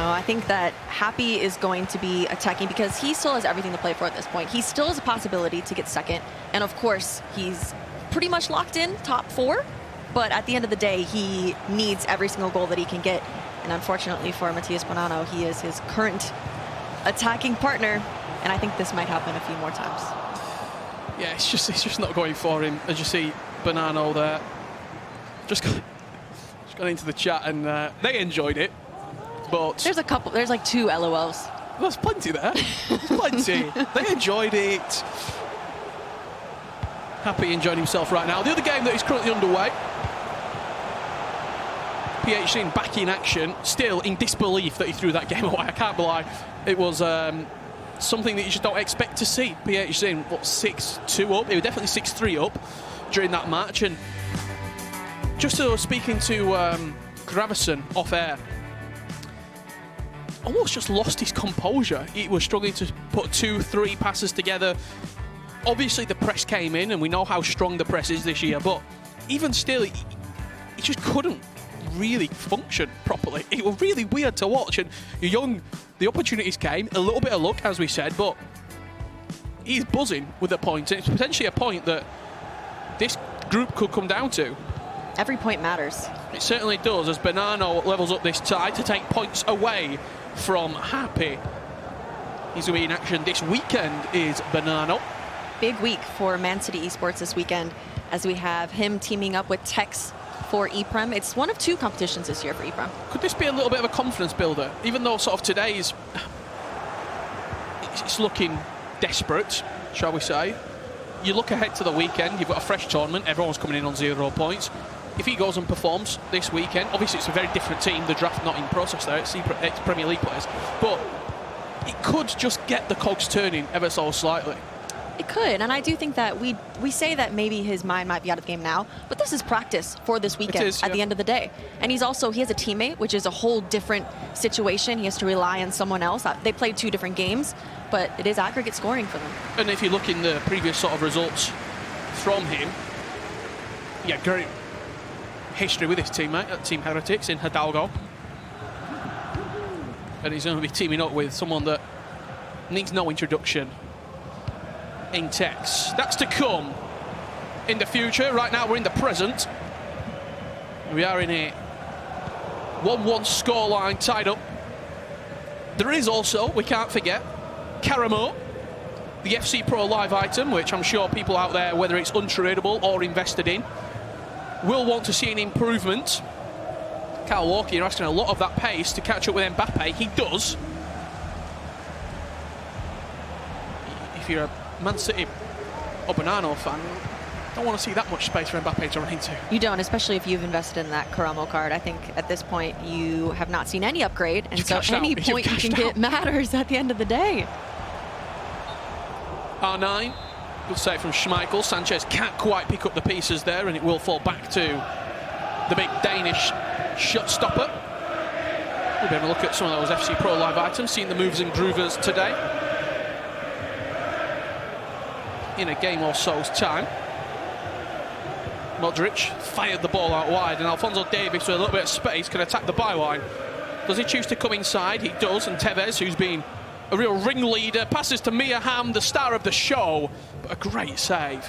No, I think that Happy is going to be attacking because he still has everything to play for at this point. He still has a possibility to get second. And of course, he's pretty much locked in top 4. But at the end of the day, he needs every single goal that he can get. And unfortunately for Matías Bonanno, he is his current attacking partner. And I think this might happen a few more times. Yeah, it's just not going for him. As you see, Bonanno there. Just got into the chat and they enjoyed it. But there's like 2 LOLs. There's plenty there. There's plenty. They enjoyed it. Happy enjoying himself right now. The other game that is currently underway. Phzin back in action, still in disbelief that he threw that game away. I can't lie. It was something that you just don't expect to see. Phzin, what, 6-2 up? They were definitely 6-3 up during that match. And just speaking to Gravison off air, almost just lost his composure. He was struggling to put 2-3 passes together. Obviously, the press came in, and we know how strong the press is this year, but even still, he just couldn't really function properly. It was really weird to watch, and Young, the opportunities came, a little bit of luck, as we said, but he's buzzing with a point, and it's potentially a point that this group could come down to. Every point matters. It certainly does, as Bonanno levels up this tie to take points away from Happy. He's going to be in action this weekend, is Bonanno. Big week for Man City Esports this weekend, as we have him teaming up with Tex for EPREM. It's one of 2 competitions this year for EPREM. Could this be a little bit of a confidence builder? Even though sort of today's, it's looking desperate, shall we say. You look ahead to the weekend, you've got a fresh tournament, everyone's coming in on 0 points. If he goes and performs this weekend, obviously it's a very different team, the draft not in process there, it's Premier League players, but it could just get the cogs turning ever so slightly. It could, and I do think that we say that maybe his mind might be out of the game now, but this is practice for this weekend at the end of the day. And he has a teammate, which is a whole different situation. He has to rely on someone else. They played 2 different games, but it is aggregate scoring for them. And if you look in the previous sort of results from him, yeah, great history with his teammate at Team Heretics in Hidalgo. And he's going to be teaming up with someone that needs no introduction in Tex. That's to come in the future. Right now we're in the present. We are in a 1-1 scoreline tied up. There is also, we can't forget, Karamo, the FC Pro Live item, which I'm sure people out there, whether it's untradeable or invested in, will want to see an improvement. Kyle Walker, you're asking a lot of that pace to catch up with Mbappe. He does. If you're a Man City or Bonanno fan, don't want to see that much space for Mbappe to run into. You don't, especially if you've invested in that Karamo card. I think at this point you have not seen any upgrade, and so any point you can get matters at the end of the day. R9, good save from Schmeichel. Sanchez can't quite pick up the pieces there, and it will fall back to the big Danish shot stopper. We'll be able to look at some of those FC Pro Live items, seeing the moves and groovers today in a game or so's time. Modric fired the ball out wide, and Alphonso Davies, with a little bit of space, can attack the byline. Does he choose to come inside? He does, and Tevez, who's been a real ringleader, passes to Mia Hamm, the star of the show, but a great save.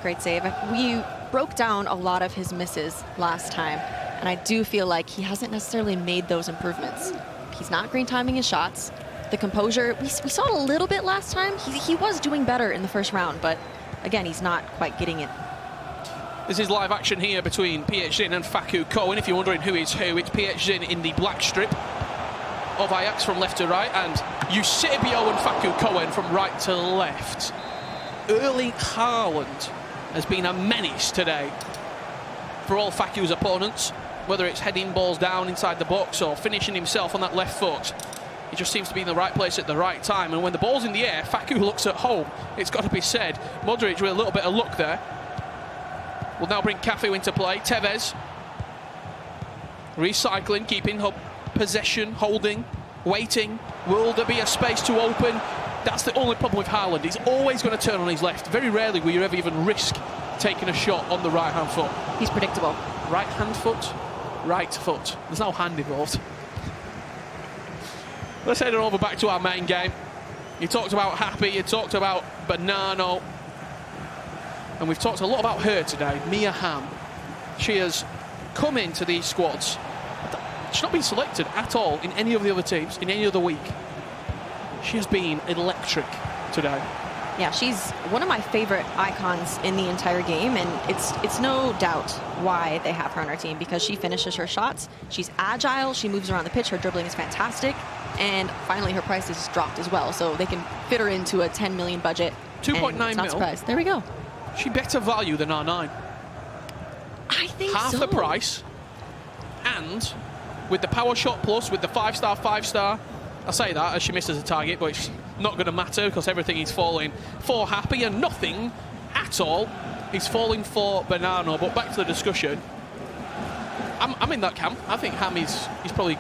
Great save. We broke down a lot of his misses last time, and I do feel like he hasn't necessarily made those improvements. He's not green timing his shots. The composure, we saw it a little bit last time. He was doing better in the first round, but again, he's not quite getting it. This is live action here between Phzin and Facucowen. If you're wondering who is who, it's Phzin in the black strip of Ajax from left to right, and Eusebio and Facucowen from right to left. Erling Haaland has been a menace today for all Facu's opponents, whether it's heading balls down inside the box or finishing himself on that left foot. He just seems to be in the right place at the right time, and when the ball's in the air, Facu looks at home, it's got to be said. Modric with a little bit of luck there. Will now bring Cafu into play. Tevez recycling, keeping possession, holding, waiting. Will there be a space to open? That's the only problem with Haaland. He's always going to turn on his left. Very rarely will you ever even risk taking a shot on the right-hand foot. He's predictable. Right-hand foot, right foot. There's no hand involved. Let's head on over back to our main game. You talked about Happy, you talked about Banano, and we've talked a lot about her today, Mia Hamm. She has come into these squads. She's not been selected at all in any of the other teams, in any other week. She has been electric today. Yeah, she's one of my favorite icons in the entire game, and it's no doubt why they have her on our team, because she finishes her shots, she's agile, she moves around the pitch, her dribbling is fantastic, and finally her price is dropped as well, so they can fit her into a 10 million budget. 2.9 mil. Not surprised. There we go. She better value than R9. I think half so. the price, and with the power shot plus, with the 5-star, 5-star, I say that as she misses a target, but it's not going to matter because everything is falling for Happy and nothing at all is falling for Banano. But back to the discussion, I'm in that camp. I think Ham is probably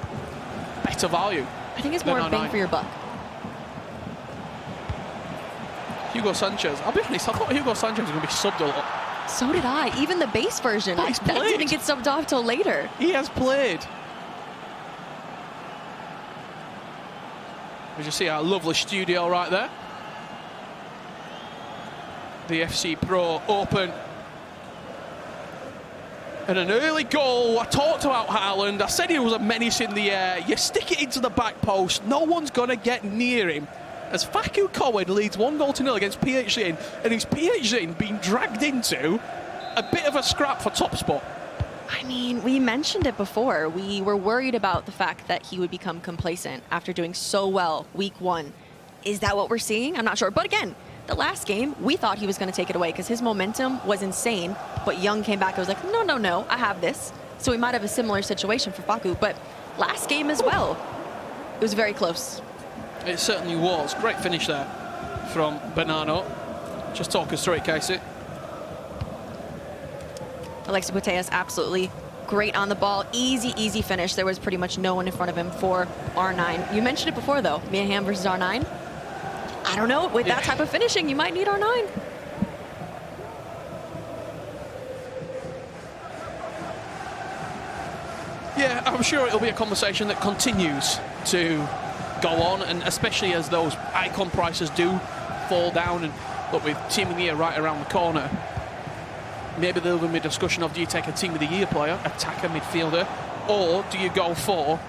better value. I think it's more bang for your buck. Hugo Sanchez. I'll be honest, I thought Hugo Sanchez was going to be subbed a lot. So did I. Even the base version. But he's That played. didn't get subbed off till later. He has played. As you see our lovely studio right there. The FC Pro Open. And an early goal. I talked about Haaland. I said he was a menace in the air. You stick it into the back post. No one's going to get near him. As Facucowen leads 1-0 against Phzin. And is Phzin being dragged into a bit of a scrap for top spot? I mean, we mentioned it before. We were worried about the fact that he would become complacent after doing so well week one. Is that what we're seeing? I'm not sure. But again, the last game, we thought he was going to take it away because his momentum was insane. But Young came back and was like, no, I have this. So we might have a similar situation for Facu. But last game as well, it was very close. It certainly was. Great finish there from Banano. Just talk us through it, Casey. Alexi Putellas absolutely great on the ball. Easy finish. There was pretty much no one in front of him for R9. You mentioned it before, though. Mia Hamm versus R9. I don't know. With that type of finishing, you might need R9. Yeah, I'm sure it'll be a conversation that continues to go on, and especially as those icon prices do fall down. And look, with Team of the Year right around the corner, maybe there'll be a discussion of, do you take a Team of the Year player, attacker, midfielder, or do you go for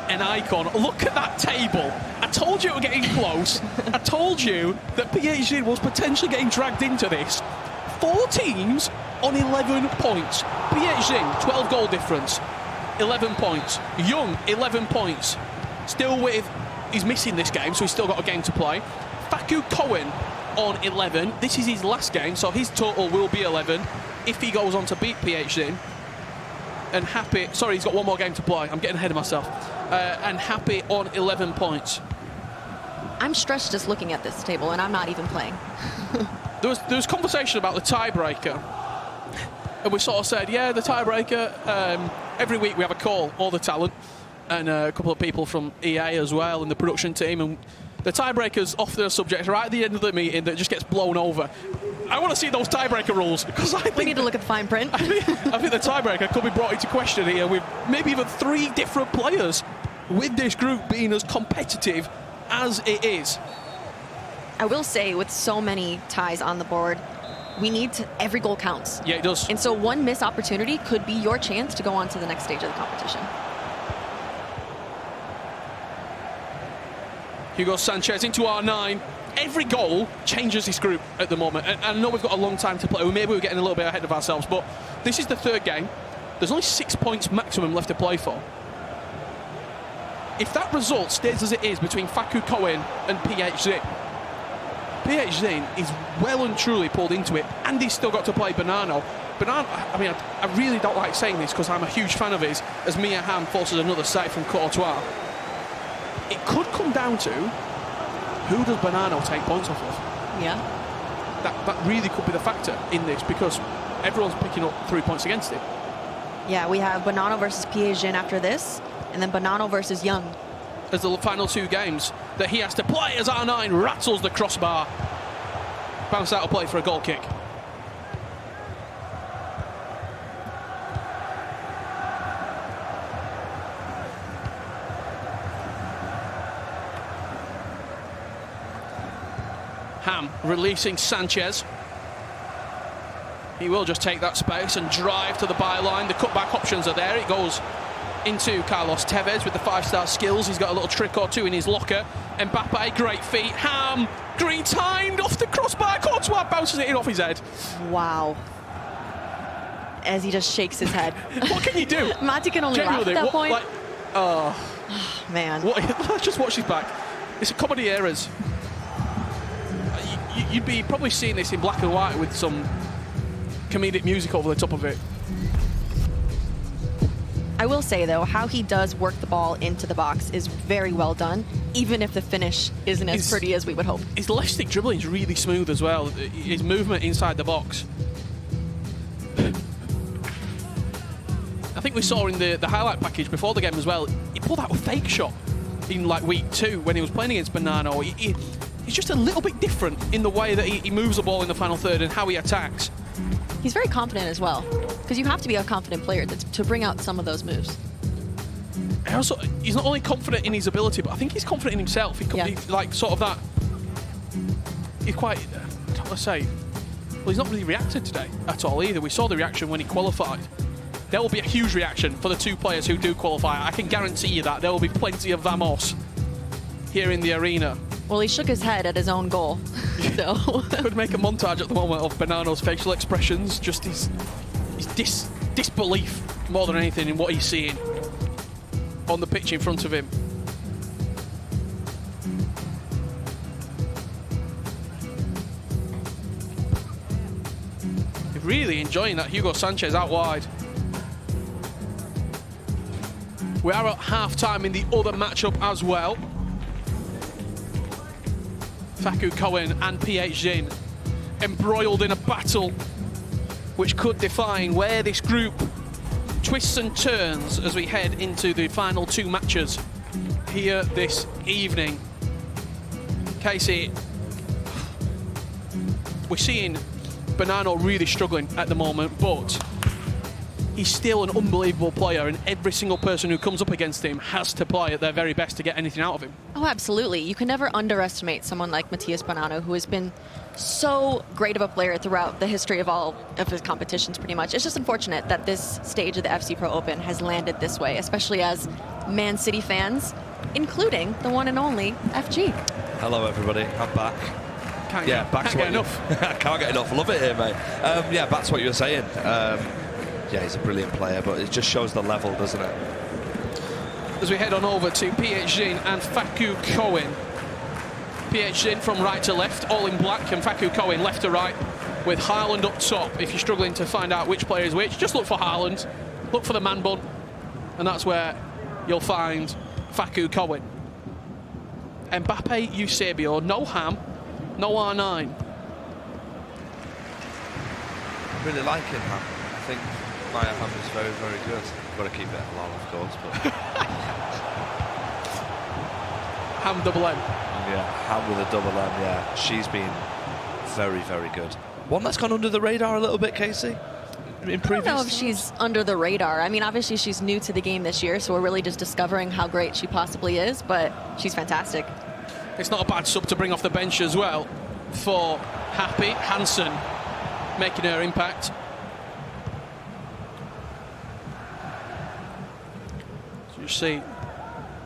an icon? Look at that table. I told you it was getting close. I told you that PhD was potentially getting dragged into this. 4 teams on 11 points. PhD, 12 goal difference, 11 points. Young, 11 points. Still with, he's missing this game, so he's still got a game to play. Facucowen on 11. This is his last game, so his total will be 11 if he goes on to beat PhD. And Happy, sorry, he's got one more game to play. I'm getting ahead of myself. And Happy on 11 points. I'm stressed just looking at this table, and I'm not even playing. There was conversation about the tiebreaker. And we sort of said, yeah, the tiebreaker, every week we have a call, all the talent, and a couple of people from EA as well, and the production team, and the tiebreaker's off the subject right at the end of the meeting that just gets blown over. I want to see those tiebreaker rules, because I think we need to look at the fine print. I think the tiebreaker could be brought into question here with maybe even 3 different players, with this group being as competitive as it is. I will say, with so many ties on the board, we need to, every goal counts. Yeah, it does. And so one missed opportunity could be your chance to go on to the next stage of the competition. Hugo Sanchez into R9. Every goal changes this group at the moment. And I know we've got a long time to play. Maybe we're getting a little bit ahead of ourselves, but this is the 3rd game. There's only 6 points maximum left to play for. If that result stays as it is between Facucowen and PhD is well and truly pulled into it, and he's still got to play Banano. I mean, I really don't like saying this because I'm a huge fan of his, as Mia Hamm forces another save from Courtois. It could come down to, who does Banano take points off of? Yeah. That really could be the factor in this, because everyone's picking up 3 points against it. Yeah, we have Banano versus Phzin after this, and then Banano versus Young. As the final 2 games that he has to play as R9 rattles the crossbar. Bounce out of play for a goal kick. Ham releasing Sanchez. He will just take that space and drive to the byline. The cutback options are there. It goes into Carlos Tevez with the 5-star skills. He's got a little trick or two in his locker. Mbappe, great feet. Ham, green timed off the crossbar. Courtois bounces it in off his head. Wow. As he just shakes his head. What can you do? Mati can only laugh at that point. Like, man. Let's just watch his back. It's a comedy errors. You'd be probably seeing this in black and white with some comedic music over the top of it. I will say, though, how he does work the ball into the box is very well done, even if the finish isn't as pretty as we would hope. His left stick dribbling is really smooth as well. His movement inside the box. I think we saw in the highlight package before the game as well, he pulled out a fake shot in like week 2 when he was playing against Bonanno. He's just a little bit different in the way that he moves the ball in the final third and how he attacks. He's very confident as well, because you have to be a confident player to bring out some of those moves. And also, he's not only confident in his ability, but I think he's confident in himself. He's like sort of that. He's quite, let's say, well, he's not really reacted today at all either. We saw the reaction when he qualified. There will be a huge reaction for the 2 players who do qualify. I can guarantee you that. There will be plenty of vamos here in the arena. Well, he shook his head at his own goal. So could make a montage at the moment of Bonanno's facial expressions, just his disbelief more than anything in what he's seeing on the pitch in front of him. Really enjoying that Hugo Sanchez out wide. We are at half-time in the other matchup as well. Facucowen and Phzin embroiled in a battle which could define where this group twists and turns as we head into the final 2 matches here this evening. Casey, we're seeing Bonanno really struggling at the moment, but he's still an unbelievable player, and every single person who comes up against him has to play at their very best to get anything out of him. Oh, absolutely. You can never underestimate someone like Matias Bonanno, who has been so great of a player throughout the history of all of his competitions, pretty much. It's just unfortunate that this stage of the FC Pro Open has landed this way, especially as Man City fans, including the one and only FG. Hello, everybody. I'm back. Can't get enough. I can't get enough. Love it here, mate. Yeah, back to what you were saying. Yeah, he's a brilliant player, but it just shows the level, doesn't it? As we head on over to Phzin and Facucowen. Phzin from right to left, all in black, and Facucowen left to right, with Haaland up top. If you're struggling to find out which player is which, just look for Haaland, look for the man bun, and that's where you'll find Facucowen. Mbappe, Eusebio, no Ham, no R9. I really like him, Ham. I think Maya Ham is very, very good. Got to keep it halal, of course, but Ham double M. Yeah, Ham with a double M. Yeah, she's been very, very good. One that's gone under the radar a little bit, Casey. I don't know if she's under the radar. I mean, obviously she's new to the game this year, so we're really just discovering how great she possibly is, but she's fantastic. It's not a bad sub to bring off the bench as well for Happy. Hansen making her impact. So you see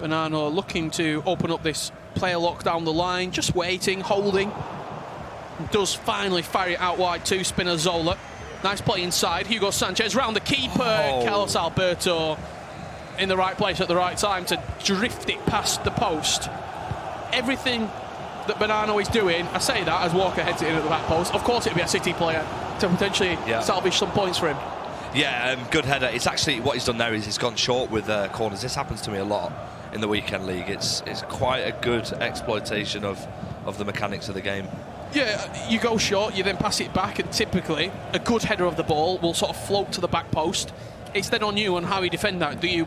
Bonanno looking to open up this player lock down the line, just waiting, holding. Does finally fire it out wide to Spinazzola. Nice play inside. Hugo Sanchez round the keeper. Carlos Alberto in the right place at the right time to drift it past the post. Everything that Bonanno is doing, I say that as Walker heads it in at the back post. Of course, it'd be a City player to potentially salvage some points for him. Yeah, good header. It's actually what he's done there is he's gone short with corners. This happens to me a lot in the weekend league. It's quite a good exploitation of the mechanics of the game. Yeah, you go short, you then pass it back, and typically a good header of the ball will sort of float to the back post. It's then on you on how you defend that. Do you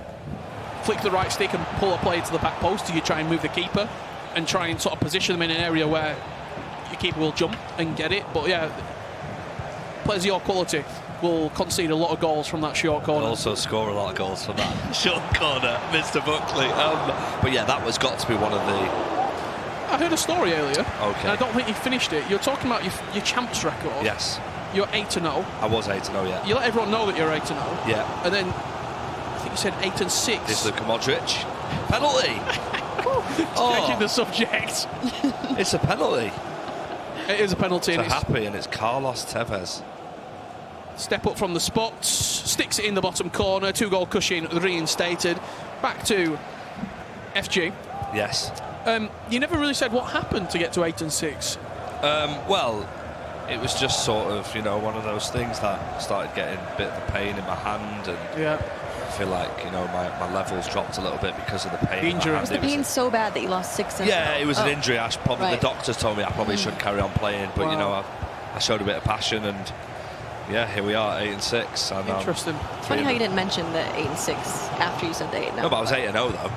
flick the right stick and pull a player to the back post? Do you try and move the keeper and try and sort of position them in an area where your keeper will jump and get it? But yeah, players of your quality will concede a lot of goals from that short corner. Also score a lot of goals from that short corner, Mr. Buckley. But yeah, that was got to be one of the... I heard a story earlier. Okay. And I don't think you finished it. You're talking about your champs record. Yes. You're 8-0. I was 8-0, yeah. You let everyone know that you're 8-0. Yeah. And then I think you said 8-6. It's Luka Modric. Penalty! Changing the subject. It's a penalty. It is a penalty. To Happy, and it's Carlos Tevez. Step up from the spots, sticks it in the bottom corner, 2-goal cushion reinstated. Back to FG. Yes. You never really said what happened to get to 8-6. Well, it was just sort of, one of those things that started getting a bit of a pain in my hand, and Yeah. I feel like, my levels dropped a little bit because of the pain. The in my injury. hand. Was the pain so bad that you lost 6 in? Yeah, it was an Oh. injury. Probably Right. the doctors told me I probably shouldn't carry on playing, but Wow. I showed a bit of passion, and yeah, here we are, 8-6. And Interesting. It's funny how you didn't mention the 8-6 after you said the 8-0. No, but I was 8-0 though.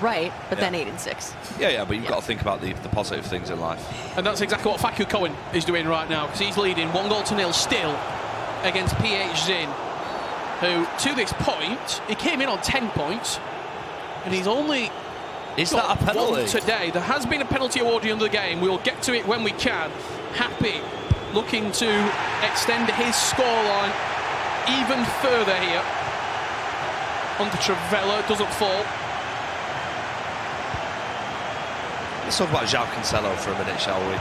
Right, but Yeah. then 8-6. Yeah, but you've got to think about the positive things in life. And that's exactly what Facucowen is doing right now, because he's leading 1-0 still against Phzin, who, to this point, he came in on 10 points, and he's only Is got that a penalty? one today. There has been a penalty awarded under the game. We'll get to it when we can. Happy looking to extend his scoreline even further here. Under Trivella, doesn't fall. Let's talk about João Cancelo for a minute, shall we?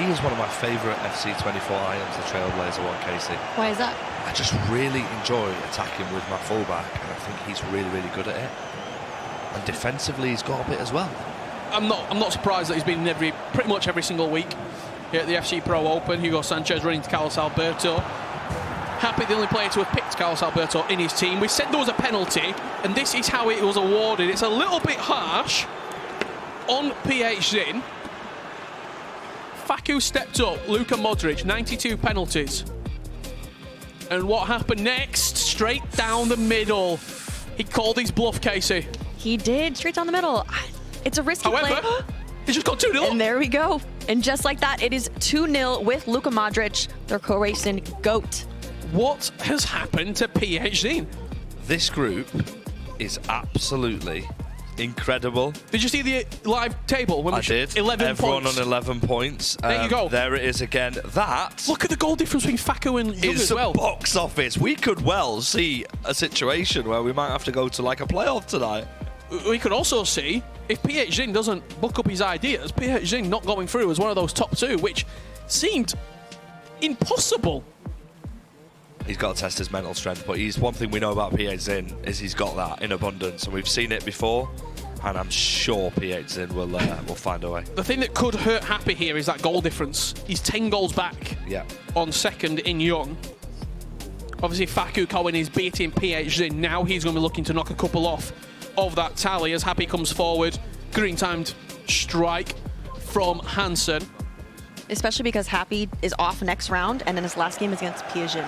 He is one of my favourite FC24 items, the Trailblazer one, Casey. Why is that? I just really enjoy attacking with my fullback, and I think he's really, really good at it. And defensively, he's got a bit as well. I'm not surprised that he's been in pretty much every single week here at the FC Pro Open. Hugo Sanchez running to Carlos Alberto. Happy, the only player to have picked Carlos Alberto in his team. We said there was a penalty, and this is how it was awarded. It's a little bit harsh on Phzin. Facu stepped up, Luka Modric, 92 penalties. And what happened next? Straight down the middle. He called his bluff, Casey. He did, straight down the middle. It's a risky play. However, he's just got 2-0. And there we go. And just like that, it is 2-0 with Luka Modric, their Croatian GOAT. What has happened to Phzin? This group is absolutely incredible. Did you see the live table? When I did. 11 Everyone points. on 11 points. There you go. There it is again. That Look at the goal difference between Facu and Young is as well. a box office. We could well see a situation where we might have to go to like a playoff tonight. We could also see, if Phzin doesn't book up his ideas, Phzin not going through as one of those top two, which seemed impossible. He's got to test his mental strength, but one thing we know about Phzin is he's got that in abundance, and we've seen it before, and I'm sure Phzin will find a way. The thing that could hurt Happy here is that goal difference. He's 10 goals back Yeah. on second in Young. Obviously, Facucowen is beating Phzin. Now he's going to be looking to knock a couple off of that tally as Happy comes forward. Green-timed strike from Hansen. Especially because Happy is off next round, and then his last game is against Phzin.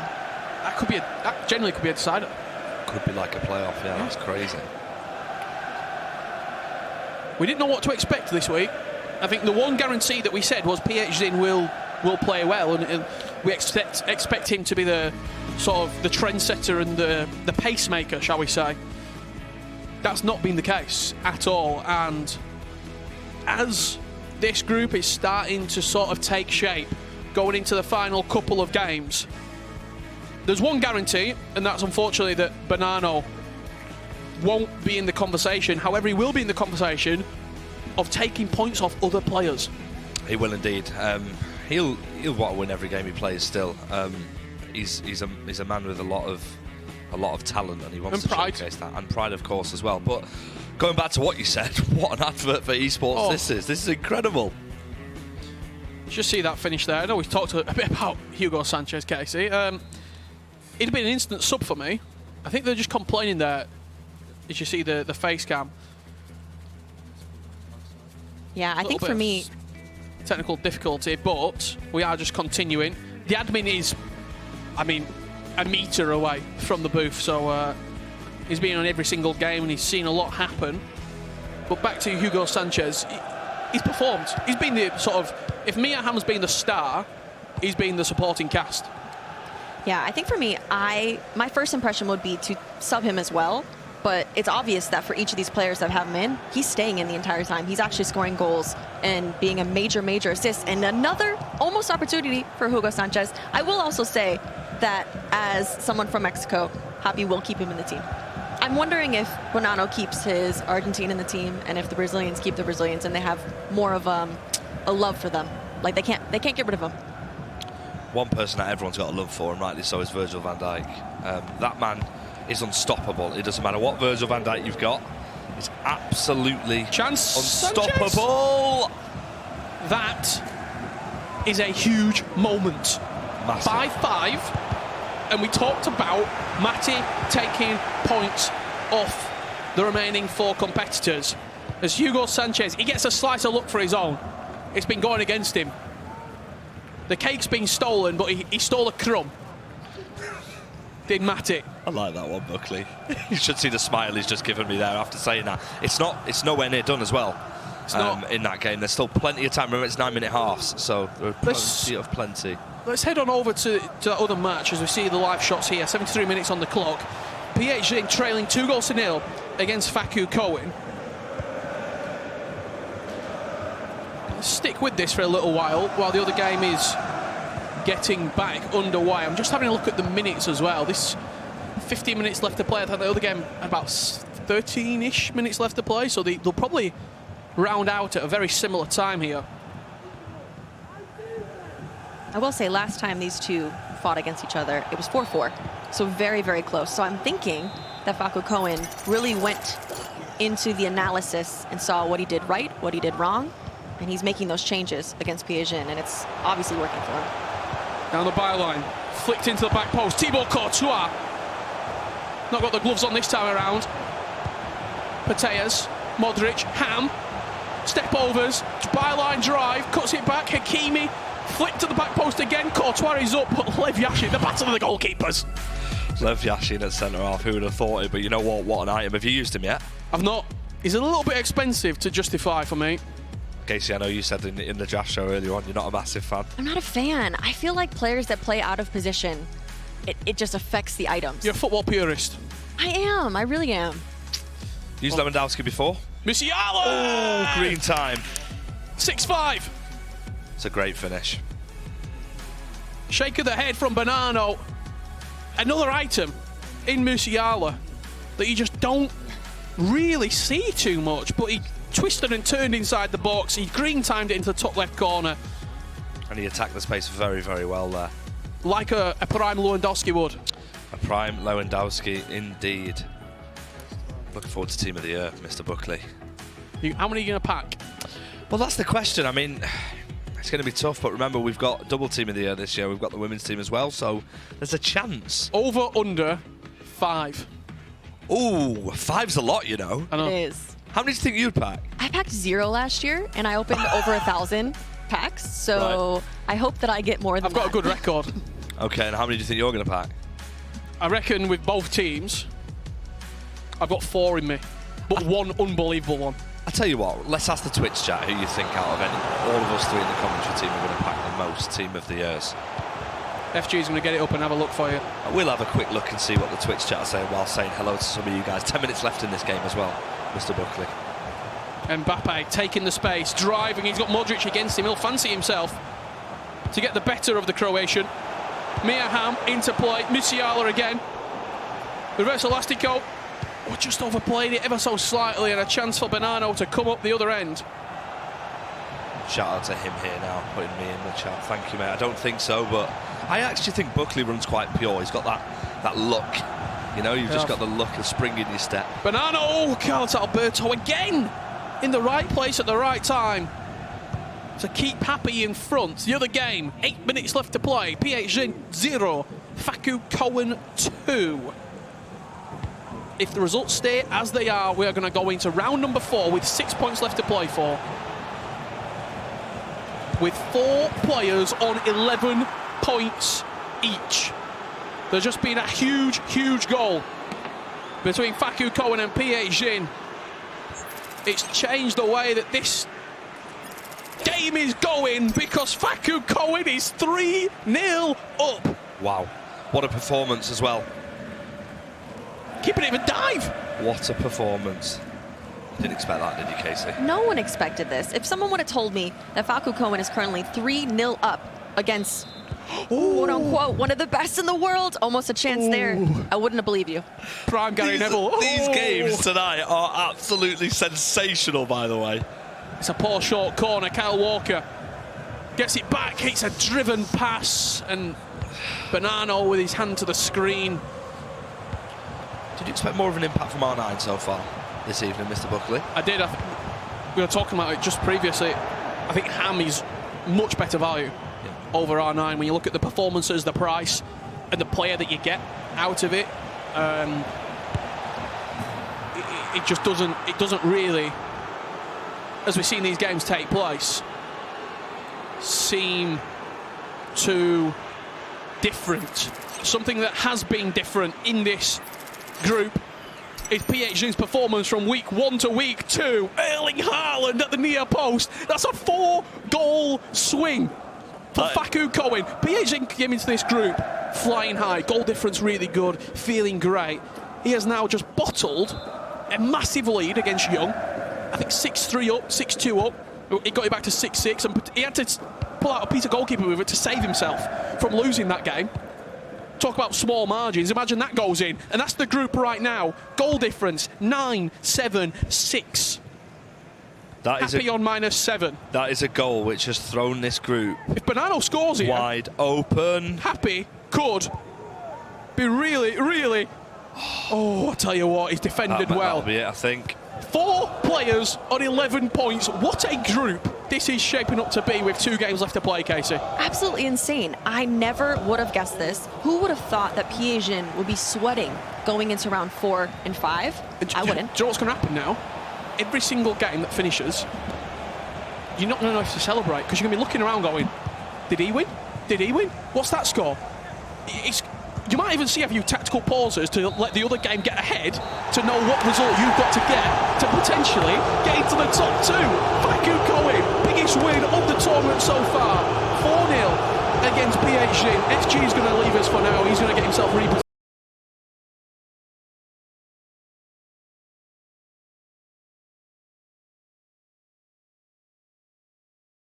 That generally could be a decider. Could be like a playoff, yeah, that's crazy. We didn't know what to expect this week. I think the one guarantee that we said was Phzin will play well, and we expect him to be the sort of the trendsetter and the pacemaker, shall we say. That's not been the case at all, and as this group is starting to sort of take shape, going into the final couple of games, there's one guarantee, and that's unfortunately that Bonanno won't be in the conversation. However, he will be in the conversation of taking points off other players. He will indeed. He'll want to win every game he plays. Still, he's a man with a lot of talent, and he wants And to pride. showcase that, and pride, of course, as well. But going back to what you said, what an advert for esports this is. This is incredible. Just see that finish there. I know we've talked a bit about Hugo Sanchez, Casey. It'd been an instant sub for me. I think they're just complaining there. As you see the face cam. Yeah, I Little think bit for of me, technical difficulty, but we are just continuing. The admin is, I mean, a metre away from the booth, so he's been on every single game and he's seen a lot happen. But back to Hugo Sanchez, he's performed. He's been the sort of, if Mia Hamm's been the star, he's been the supporting cast. yeah, I think for me, my first impression would be to sub him as well. But then I think, But it's obvious that for each of these players that have him in, he's staying in the entire time. He's actually scoring goals and being a major, major assist. And another almost opportunity for Hugo Sanchez. I will also say that as someone from Mexico, Happy will keep him in the team. I'm wondering if Bonano keeps his Argentine in the team and if the Brazilians keep the Brazilians and they have more of a love for them. Like they can't get rid of them. One person that everyone's got a love for, and rightly so, is Virgil van Dijk. That man is unstoppable. It doesn't matter what Virgil van Dijk you've got. It's absolutely unstoppable. Sanchez. That is a huge moment. Massive. 5-5. And we talked about Matty taking points off the remaining 4 competitors. As Hugo Sanchez, he gets a slice of luck for his own. It's been going against him. The cake's been stolen, but he stole a crumb. Did Matty. I like that one, Buckley. You should see the smile he's just given me there after saying that. It's nowhere near done as well. In that game, there's still plenty of time. Remember, it's 9-minute halves, so there are plenty. Let's head on over to that other match as we see the live shots here. 73 minutes on the clock. PHG trailing 2-0 against Facucowen. Let's stick with this for a little while the other game is getting back underway. I'm just having a look at the minutes as well. This 15 minutes left to play. I think the other game had about 13-ish minutes left to play, so they'll probably round out at a very similar time here. I will say last time these two fought against each other, it was 4-4. So very, very close. So I'm thinking that Facucowen really went into the analysis and saw what he did right, what he did wrong, and he's making those changes against Phzin, and it's obviously working for him. Down the byline, flicked into the back post. Thibaut Courtois. Not got the gloves on this time around. Pateas, Modric, Ham. Step overs, byline drive, cuts it back. Hakimi, flick to the back post again. Courtois is up, but Lev Yashin, the battle of the goalkeepers. Lev Yashin at centre half, who would have thought it? But you know what an item. Have you used him yet? I've not. He's a little bit expensive to justify for me. Casey, I know you said in the draft show earlier on, you're not a massive fan. I'm not a fan. I feel like players that play out of position, it just affects the items. You're a football purist. I am. I really am. Used Lewandowski before? Musiala! Oh, green time. 6-5. It's a great finish. Shake of the head from Bonano. Another item in Musiala that you just don't really see too much, but he twisted and turned inside the box. He green timed it into the top left corner. And he attacked the space very, very well there. Like a prime Lewandowski would. A prime Lewandowski indeed. Looking forward to Team of the Year, Mr. Buckley. How many are you going to pack? Well, that's the question. I mean, it's going to be tough, but remember, we've got double Team of the Year this year. We've got the women's team as well, so there's a chance. Over, under, 5. Ooh, 5's a lot, you know. I know. It is. How many do you think you'd pack? I packed 0 last year, and I opened over 1,000 packs, so Right. I hope that I get more than I've got a good record. Okay, and how many do you think you're going to pack? I reckon with both teams, I've got 4 in me, but one unbelievable one. I'll tell you what, let's ask the Twitch chat who you think out of all of us 3 in the commentary team are going to pack the most Team of the Years. FG is going to get it up and have a look for you. We'll have a quick look and see what the Twitch chat are saying while saying hello to some of you guys. 10 minutes left in this game as well, Mr. Buckley. Mbappe taking the space, driving. He's got Modric against him. He'll fancy himself to get the better of the Croatian. Mia Hamm into play. Musiala again. Reverse Elastico. Oh, just overplayed it ever so slightly, and a chance for Bonano to come up the other end. Shout out to him here now, putting me in the chat. Thank you, mate. I don't think so, but I actually think Buckley runs quite pure. He's got that look. You know, you've just got the look of spring in your step. Bonano, oh, Carlos Alberto again in the right place at the right time to keep Happy in front. The other game, 8 minutes left to play. PHG 0, Facucowen 2. If the results stay as they are, we are going to go into round number 4 with 6 points left to play for. With 4 players on 11 points each. There's just been a huge, huge goal between Facucowen and PHG. It's changed the way that this game is going because Facucowen is 3-0 up. Wow, what a performance as well. Keeping it even dive. What a performance. You didn't expect that, did you, Casey? No one expected this. If someone would have told me that Facucowen is currently 3-0 up against, quote-unquote, one of the best in the world, almost a chance there, I wouldn't have believed you. Prime Gary Neville. These games tonight are absolutely sensational, by the way. It's a poor short corner. Kyle Walker gets it back, hits a driven pass, and Bonanno with his hand to the screen. Did you expect more of an impact from R9 so far this evening, Mr. Buckley? I did. We were talking about it just previously. I think Ham is much better value over R9 when you look at the performances, the price, and the player that you get out of it. It just doesn't. It doesn't really, as we've seen these games take place, seem too different. Something that has been different in this group is PHG's performance from week 1 to week 2. Erling Haaland at the near post. That's a 4-goal swing for Facucowen. PHG came into this group flying high. Goal difference really good, feeling great. He has now just bottled a massive lead against Young. I think 6-3 up, 6-2 up. It got it back to 6-6, and he had to pull out a piece of goalkeeper with it to save himself from losing that game. Talk about small margins. Imagine that goes in, and that's the group right now. Goal difference 9-7-6. Happy on -7. That is a goal which has thrown this group. If Bonanno scores here, wide open. Happy could be really, really. Oh, I tell you what, he's defended well. That'll be it, I think. 4 players on 11 points. What a group this is shaping up to be with 2 games left to play, Casey. Absolutely insane. I never would have guessed this. Who would have thought that Phzin would be sweating going into round 4 and 5? I wouldn't. Do you know what's going to happen now? Every single game that finishes, you're not going to know if to celebrate, because you're going to be looking around going, did he win? Did he win? What's that score? You might even see a few tactical pauses to let the other game get ahead to know what result you've got to get to potentially get into the top 2. Facucowen, biggest win of the tournament so far. 4-0 against PHG. FG is going to leave us for now. He's going to get himself repositioned.